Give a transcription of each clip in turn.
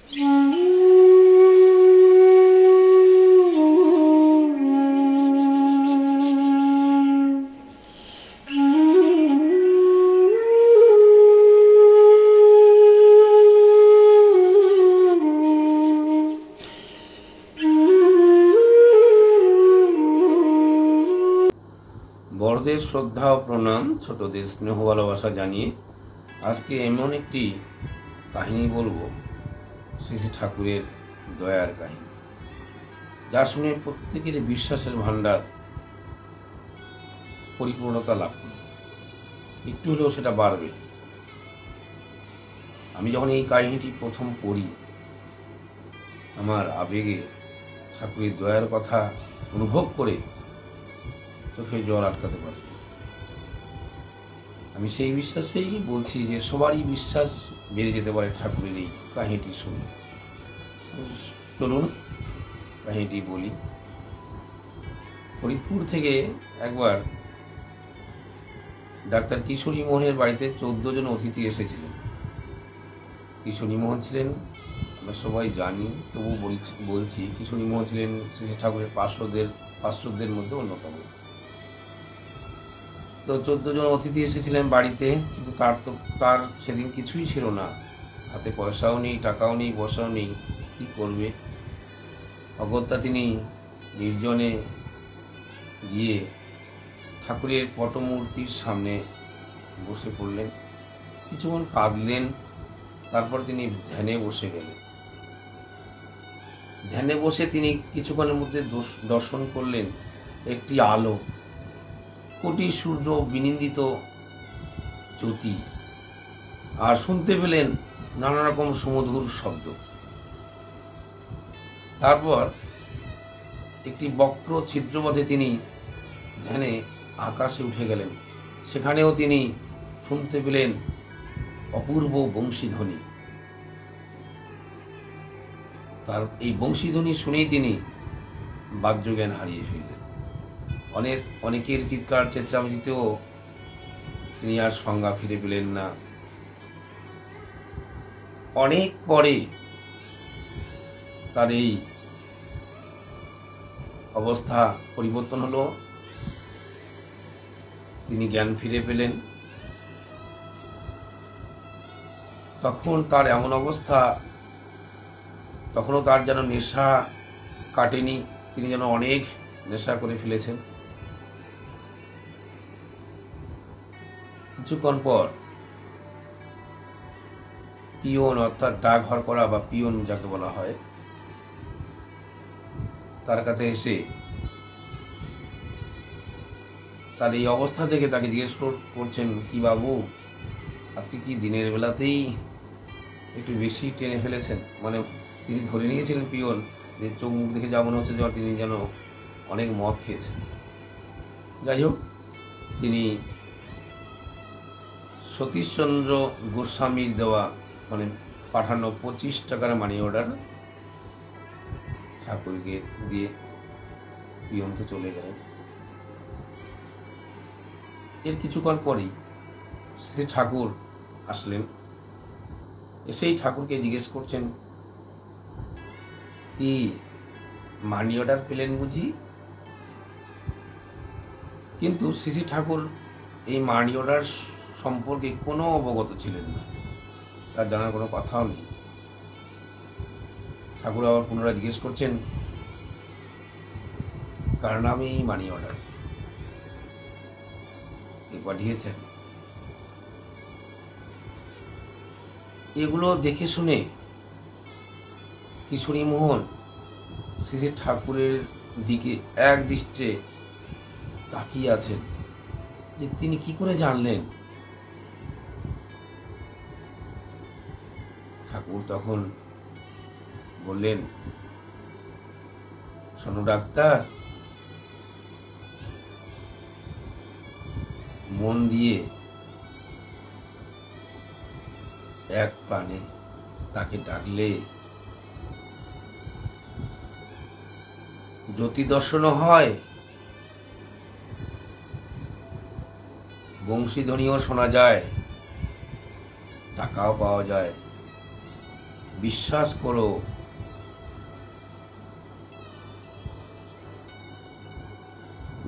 বড়দের শ্রদ্ধা ও প্রণাম, ছোটদের স্নেহ ভালোবাসা জানিয়ে আজকে এমন একটি কাহিনী বলবো, শ্রী শ্রী ঠাকুরের দয়ার কাহিনী, যা শুনে প্রত্যেকের বিশ্বাসের ভাণ্ডার পরিপূর্ণতা লাভ করবে, একটু হলেও সেটা বাড়বে। আমি যখন এই কাহিনীটি প্রথম পড়ি, আমার আবেগে ঠাকুরের দয়ার কথা অনুভব করে চোখে জল আটকাতে পারি। আমি সেই বিশ্বাসেই বলছি যে সবারই বিশ্বাস বেড়ে যেতে পারে ঠাকুরের এই কাহিনীটি শুনলে। চলুন কাহিনীটি বলি। ফরিদপুর থেকে একবার ডাক্তার কিশোরী মোহনের বাড়িতে 14 জন অতিথি এসেছিলেন। কিশোরী মোহন ছিলেন, আমরা সবাই জানি, তবু বলছি কিশোরী মোহন ছিলেন শ্রী ঠাকুরের পার্শ্বদের মধ্যে অন্যতম। তো 14 জন অতিথি এসেছিলেন বাড়িতে, কিন্তু তার সেদিন কিছুই ছিল না, হাতে পয়সাও নেই, টাকাও নেই, পয়সাও নেই, কী করবে? অগত্যা তিনি নির্জনে গিয়ে ঠাকুরের পটমূর্তির সামনে বসে পড়লেন, কিছুক্ষণ কাঁদলেন, তারপর তিনি ধ্যানে বসে গেলেন। ধ্যানে বসে তিনি কিছুক্ষণের মধ্যে দর্শন করলেন একটি আলো, কোটি সূর্য বিনিন্দিত জ্যোতি, আর শুনতে পেলেন নানা রকম সুমধুর শব্দ। তারপর একটি বক্র ছিদ্রপথে তিনি ধ্যানে আকাশে উঠে গেলেন, সেখানেও তিনি শুনতে পেলেন অপূর্ব বংশীধ্বনি। তার এই বংশীধ্বনি শুনেই তিনি বাহ্যজ্ঞান হারিয়ে ফেললেন। অনেকের চিৎকার চেঁচামেচিতেও তিনি আর সংজ্ঞা ফিরে পেলেন না। অনেক পরে তার এই অবস্থা পরিবর্তন হলো, তিনি জ্ঞান ফিরে পেলেন। তখন তার এমন অবস্থা, তখনও তার যেন নেশা কাটেনি, তিনি যেন অনেক নেশা করে ফেলেছেন। কিছুক্ষণ পর পিয়ন, অর্থাৎ ডাকঘর করা বা পিয়ন যাকে বলা হয়, তার কাছে এসে তার এই অবস্থা থেকে তাকে জিজ্ঞেস করছেন, কি বাবু, আজকে কি দিনের বেলাতেই একটু বেশি টেনে ফেলেছেন? মানে তিনি ধরে নিয়েছিলেন পিয়ন যে চোখ মুখ দেখে যা মনে হচ্ছে যে তিনি যেন অনেক মদ খেয়েছেন। যাই হোক, তিনি সতীশচন্দ্র গোস্বামীর দেওয়া মানে পাঠানো 25 টাকার মানি অর্ডার ঠাকুরকে দিয়ে পিয়নতে চলে গেলেন। এর কিছুক্ষণ পরেই শ্রী ঠাকুর আসলেন, এসেই ঠাকুরকে জিজ্ঞেস করছেন, কি মানি অর্ডার পেলেন বুঝি? কিন্তু শ্রী ঠাকুর এই মানি অর্ডার সম্পর্কে কোনো অবগত ছিলেন না, তার জানার কোনো কথাও নেই। ঠাকুর আবার পুনরায় জিজ্ঞেস করছেন, কার নামে এই মানি অর্ডার, কে পাঠিয়েছেন? এগুলো দেখে শুনে কিশোরী মোহন শ্রী ঠাকুরের দিকে এক দৃষ্টে তাকিয়ে আছেন যে তিনি কি করে জানলেন। ঠাকুর তখন বললেন, শোনো ডাক্তার, মন দিয়ে এক প্রাণে তাকে ডাকলে জ্যোতি দর্শনও হয়, বংশীধ্বনিও শোনা যায়, টাকাও পাওয়া যায়, বিশ্বাস করো।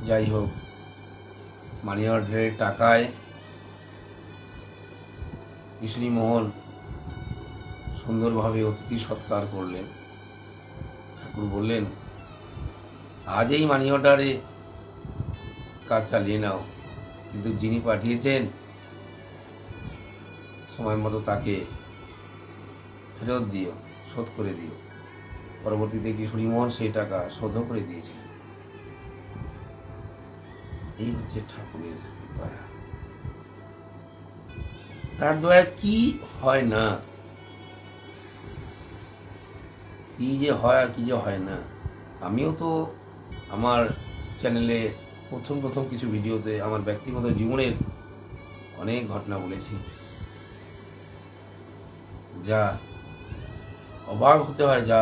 যাই হোক, মানি অর্ডারের টাকায় কৃষ্ণমোহন সুন্দরভাবে অতিথি সৎকার করলেন। ঠাকুর বললেন, আজ এই মানি অর্ডারে কাজ চালিয়ে নাও, কিন্তু যিনি পাঠিয়েছেন সময় মতো তাকে ফেরত দিও, শোধ করে দিও। পরবর্তীতে কিশোরীমোহন সেই টাকা শোধও করে দিয়েছিলেন। এই হচ্ছে ঠাকুরের দয়া। তার দয়া কি হয় না, কি যে হয় আর কি যে হয় না। আমিও তো আমার চ্যানেলে প্রথম কিছু ভিডিওতে আমার ব্যক্তিগত জীবনের অনেক ঘটনা বলেছি, যা অবাক হতে হয়, যা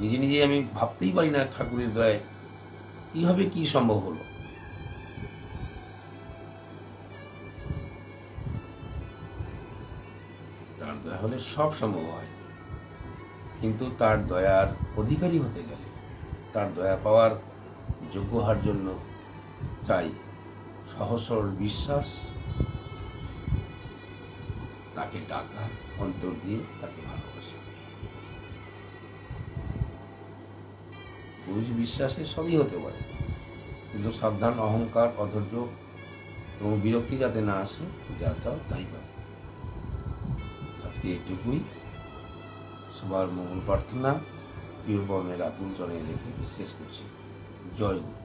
নিজে নিজে আমি ভাবতেই পারি না ঠাকুরের দয়ায় কীভাবে কি সম্ভব হলো। তার দয়া হলে সব সম্ভব হয়, কিন্তু তার দয়ার অধিকারী হতে গেলে, তার দয়া পাওয়ার যোগ্য হওয়ার জন্য চাই সহজ সরল বিশ্বাস, তাকে ডাকা, অন্তর দিয়ে তাকে ভালোবাসা। বুঝ বিশ্বাসে সবই হতে পারে, কিন্তু সাবধান, অহংকার, অধৈর্য এবং বিরক্তি যাতে না আসে। যা চাও তাই পাবে। আজকে এটুকুই। সবার মঙ্গল প্রার্থনা প্রিয় বর্ণের আতুল চরণে রেখে শেষ করছি। জয় গুরু।